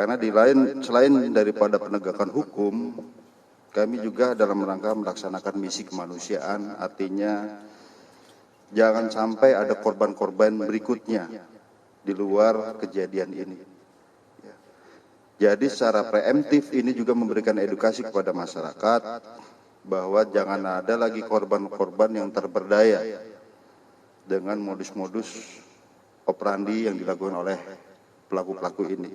Karena selain daripada penegakan hukum, kami juga dalam rangka melaksanakan misi kemanusiaan, artinya jangan sampai ada korban-korban berikutnya di luar kejadian ini. Jadi secara preemptif ini juga memberikan edukasi kepada masyarakat bahwa jangan ada lagi korban-korban yang terperdaya dengan modus-modus operandi yang dilakukan oleh pelaku-pelaku ini.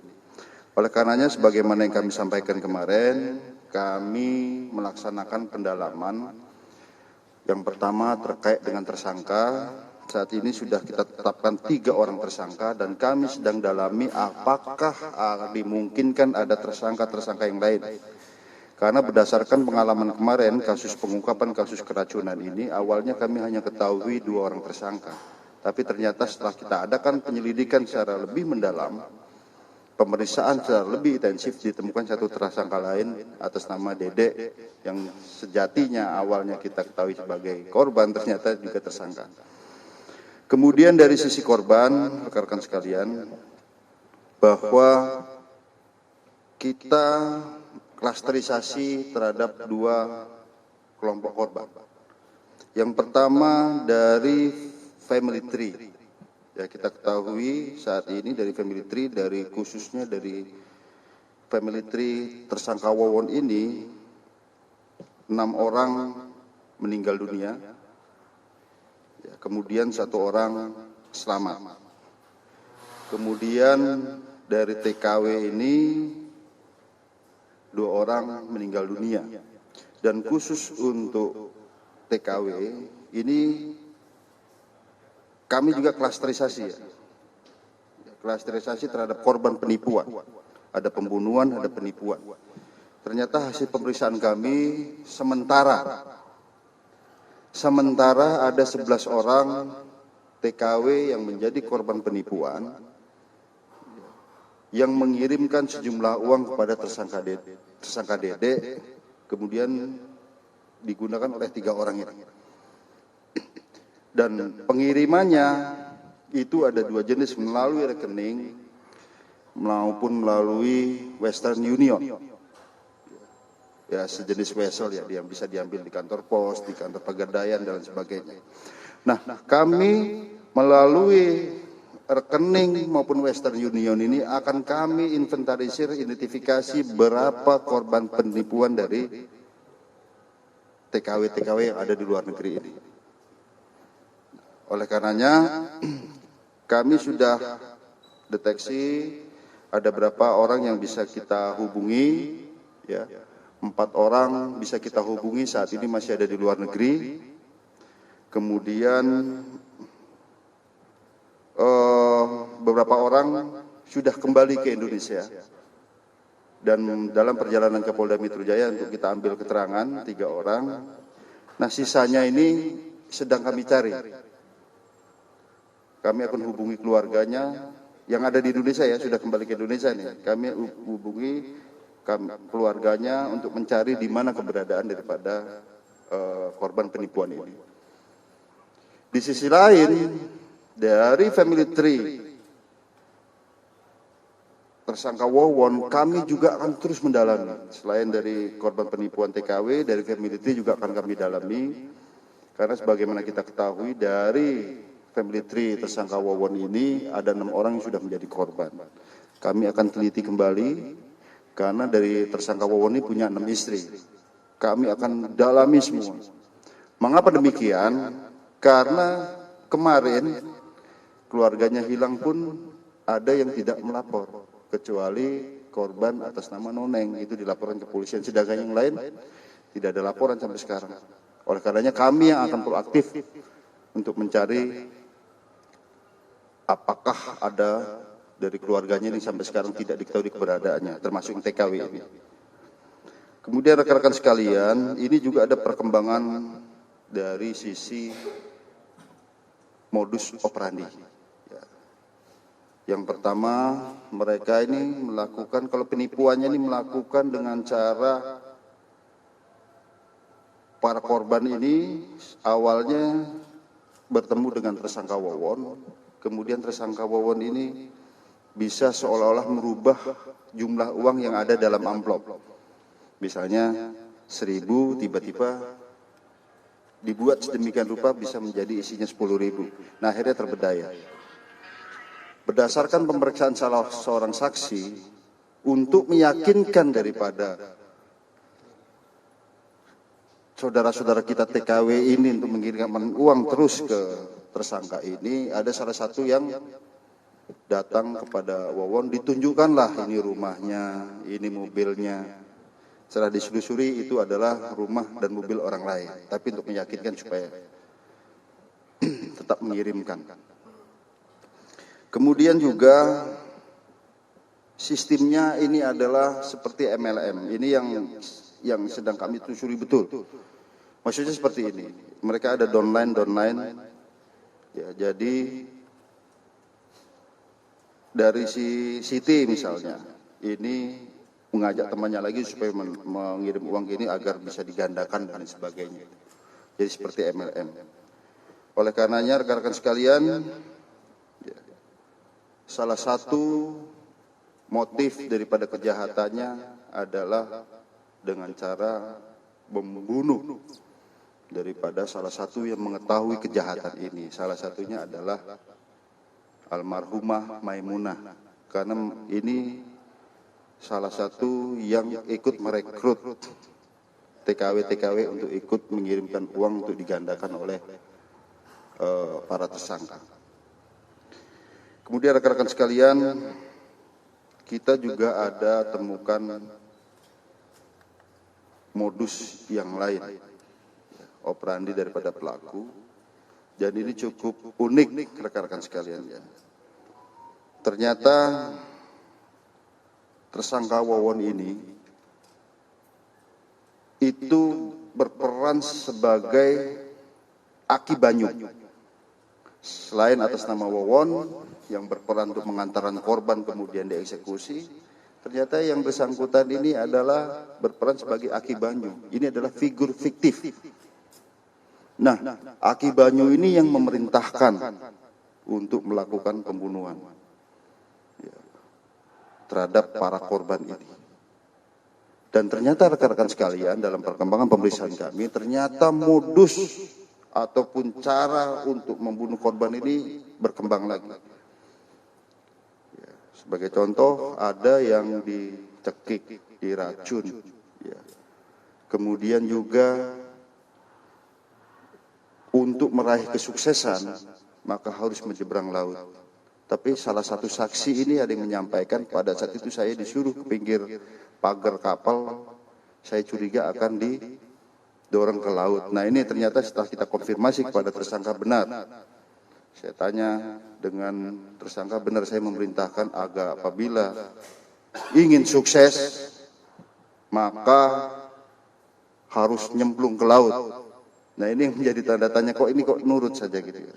Oleh karenanya, sebagaimana yang kami sampaikan kemarin, kami melaksanakan pendalaman. Yang pertama terkait dengan tersangka. Saat ini sudah kita tetapkan 3 orang tersangka dan kami sedang dalami apakah dimungkinkan ada tersangka-tersangka yang lain. Karena berdasarkan pengalaman kemarin, kasus pengungkapan kasus keracunan ini, awalnya kami hanya ketahui 2 orang tersangka. Tapi ternyata setelah kita adakan penyelidikan secara lebih mendalam, pemeriksaan secara lebih intensif, ditemukan 1 tersangka lain atas nama Dede yang sejatinya awalnya kita ketahui sebagai korban, ternyata juga tersangka. Kemudian dari sisi korban, rekan-rekan sekalian, bahwa kita klasterisasi terhadap 2 kelompok korban. Yang pertama dari family tree. Ya, kita ketahui saat ini dari family tree, khususnya dari family tree tersangka Wawon ini, 6 orang meninggal dunia, ya, kemudian 1 orang selamat. Kemudian dari TKW ini 2 orang meninggal dunia. Dan khusus untuk TKW ini kami juga klasterisasi, ya. Klasterisasi terhadap korban penipuan. Ada pembunuhan, ada penipuan. Ternyata hasil pemeriksaan kami sementara ada 11 orang TKW yang menjadi korban penipuan yang mengirimkan sejumlah uang kepada tersangka Dede, kemudian digunakan oleh 3 orang ini. Dan pengirimannya itu ada 2 jenis, melalui rekening maupun melalui Western Union. Ya, sejenis wesel, ya, yang bisa diambil di kantor pos, di kantor pegadaian dan sebagainya. Nah, kami melalui rekening maupun Western Union ini akan kami inventarisir, identifikasi berapa korban penipuan dari TKW-TKW yang ada di luar negeri ini. Oleh karenanya, kami sudah deteksi ada berapa orang yang bisa kita hubungi, ya, 4 orang bisa kita hubungi saat ini masih ada di luar negeri. Kemudian beberapa orang sudah kembali ke Indonesia. Dan dalam perjalanan ke Polda Metro Jaya untuk kita ambil keterangan 3 orang. Nah, sisanya ini sedang kami cari. Kami akan hubungi keluarganya yang ada di Indonesia, ya, sudah kembali ke Indonesia nih. Kami hubungi keluarganya untuk mencari di mana keberadaan daripada korban penipuan ini. Di sisi lain, dari family tree tersangka Wawon, kami juga akan terus mendalami. Selain dari korban penipuan TKW, dari family tree juga akan kami dalami. Karena sebagaimana kita ketahui, dari family tree tersangka Wawon ini ada 6 orang yang sudah menjadi korban. Kami akan teliti kembali, karena dari tersangka Wawon ini punya 6 istri. Kami akan dalami semua. Mengapa demikian? Karena kemarin keluarganya hilang pun ada yang tidak melapor, kecuali korban atas nama Noneng, itu dilaporkan ke polisian. Sedangkan yang lain tidak ada laporan sampai sekarang. Oleh karenanya kami yang akan proaktif untuk mencari apakah ada dari keluarganya yang sampai sekarang tidak diketahui keberadaannya, termasuk yang TKW ini. Kemudian rekan-rekan sekalian, ini juga ada perkembangan dari sisi modus operandi. Yang pertama, mereka ini melakukan, kalau penipuannya ini melakukan dengan cara para korban ini awalnya bertemu dengan tersangka Wawon, kemudian tersangka Wawon ini bisa seolah-olah merubah jumlah uang yang ada dalam amplop. Misalnya 1.000 tiba-tiba dibuat sedemikian rupa bisa menjadi isinya 10.000. Nah, akhirnya terbedaya. Berdasarkan pemeriksaan salah seorang saksi, untuk meyakinkan daripada saudara-saudara kita TKW ini untuk mengirimkan uang terus ke tersangka ini, ada salah satu yang datang kepada Wawon, ditunjukkanlah ini rumahnya, ini mobilnya. Setelah diselusuri itu adalah rumah dan mobil orang lain, tapi untuk meyakinkan supaya tetap mengirimkan. Kemudian juga sistemnya ini adalah seperti MLM. Ini yang sedang kami telusuri betul. Maksudnya seperti ini. Mereka ada downline. Ya, jadi dari si Siti misalnya, ini mengajak temannya lagi supaya mengirim uang ini agar bisa digandakan dan sebagainya. Jadi seperti MLM. Oleh karenanya rekan-rekan sekalian, salah satu motif daripada kejahatannya adalah dengan cara membunuh daripada salah satu yang mengetahui kejahatan ini. Salah satunya adalah almarhumah Maimunah, karena ini salah satu yang ikut merekrut TKW untuk ikut mengirimkan uang untuk digandakan oleh para tersangka. Kemudian rekan-rekan sekalian, kita juga ada temukan modus yang lain, operandi daripada pelaku, dan ini cukup unik rekan-rekan sekalian ya. Ternyata tersangka Wawon ini itu berperan sebagai Aki Banyu. Selain atas nama Wawon yang berperan untuk mengantarkan korban kemudian dieksekusi, ternyata yang bersangkutan ini adalah berperan sebagai Aki Banyu. Ini adalah figur fiktif. Nah, Aki Banyu ini yang memerintahkan untuk melakukan pembunuhan terhadap para korban ini. Dan ternyata rekan-rekan sekalian, dalam perkembangan pemeriksaan kami, ternyata modus ataupun cara untuk membunuh korban ini berkembang lagi. Ya, sebagai contoh, ada yang dicekik, diracun. Ya. Kemudian juga untuk meraih kesuksesan, maka harus menyeberang laut. Tapi salah satu saksi ini ada yang menyampaikan pada saat itu saya disuruh ke pinggir pagar kapal, saya curiga akan didorong ke laut. Nah ini ternyata setelah kita konfirmasi kepada tersangka benar. Saya tanya dengan tersangka benar, saya memerintahkan agar apabila ingin sukses, maka harus nyemplung ke laut. Nah ini yang menjadi tanda tanya, kok ini kok nurut saja gitu ya.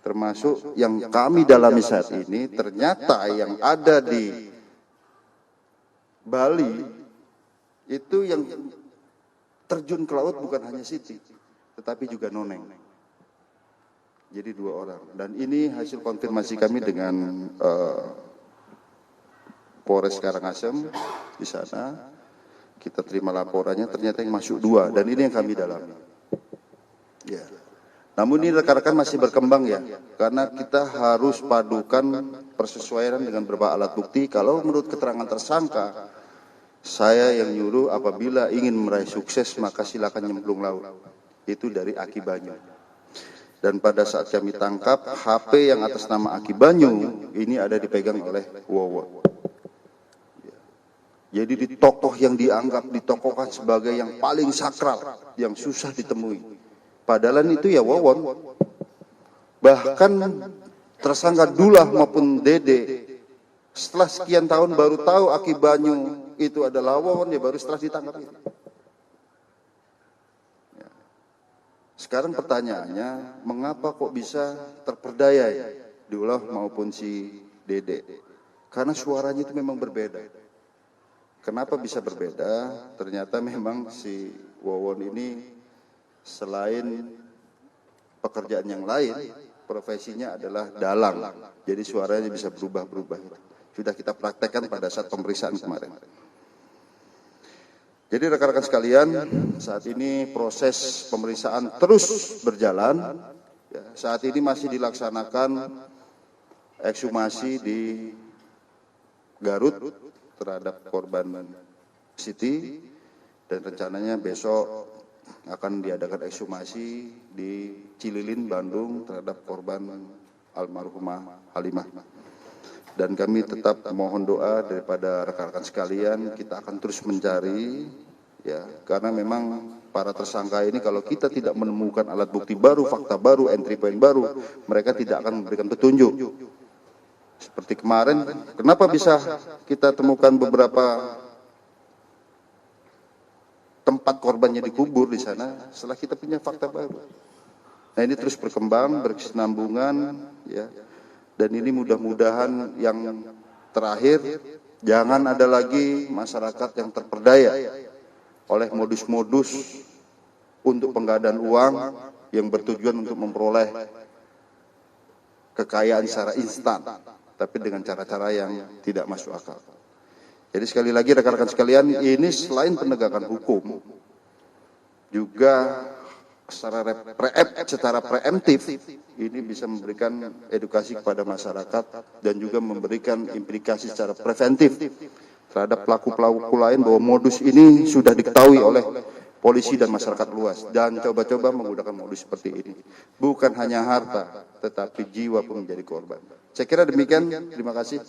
Termasuk yang kami dalami saat ini, ternyata yang ada di Bali itu yang terjun ke laut bukan hanya Siti, tetapi juga Noneng. Jadi 2 orang. Dan ini hasil konfirmasi kami dengan Polres Karangasem di sana. Kita terima laporannya, ternyata yang masuk 2, dan ini yang kami dalami. Ya. Namun ini rekan-rekan masih berkembang ya, karena kita harus padukan persesuaian dengan beberapa alat bukti. Kalau menurut keterangan tersangka, saya yang nyuruh apabila ingin meraih sukses maka silakan nyemplung laut. Itu dari Aki Banyu. Dan pada saat kami tangkap, HP yang atas nama Aki Banyu ini ada dipegang oleh Wawon. Jadi di tokoh yang dianggap ditokohkan sebagai yang paling sakral, yang susah ditemui. Padahal itu ya Wawon. Bahkan tersangka Dullah maupun Dede setelah sekian tahun baru tahu Aki Banyu itu adalah Wawon, ya baru setelah ditangkap itu. Ya. Sekarang pertanyaannya, mengapa kok bisa terperdaya ya Dullah maupun si Dede? Karena suaranya itu memang berbeda. Kenapa bisa berbeda? Ternyata memang si Wawon ini selain pekerjaan yang lain, profesinya adalah dalang. Jadi suaranya bisa berubah-berubah. sudah kita praktekkan pada saat pemeriksaan kemarin. Jadi rekan-rekan sekalian, saat ini proses pemeriksaan terus berjalan. Ya, saat ini masih dilaksanakan ekshumasi di Garut terhadap korban Siti, dan rencananya besok akan diadakan ekshumasi di Cililin, Bandung terhadap korban almarhumah Halimah. Dan kami tetap mohon doa daripada rekan-rekan sekalian, kita akan terus mencari, ya, karena memang para tersangka ini kalau kita tidak menemukan alat bukti baru, fakta baru, entry point baru, mereka tidak akan memberikan petunjuk. Seperti kemarin, kenapa bisa kita temukan beberapa tempat korbannya dikubur di sana setelah kita punya fakta baru. Nah, ini terus berkembang, berkesinambungan, ya. Dan ini mudah-mudahan yang terakhir, jangan ada lagi masyarakat yang terperdaya oleh modus-modus untuk penggadaan uang yang bertujuan untuk memperoleh kekayaan secara instan, tapi dengan cara-cara yang tidak masuk akal. Jadi sekali lagi rekan-rekan sekalian, ini selain penegakan hukum, juga secara preemptif, ini bisa memberikan edukasi kepada masyarakat dan juga memberikan implikasi secara preventif terhadap pelaku-pelaku lain bahwa modus ini sudah diketahui oleh polisi dan masyarakat luas, dan coba-coba menggunakan modus seperti ini. Bukan hanya harta, tetapi jiwa pun menjadi korban. Saya kira demikian. Terima kasih.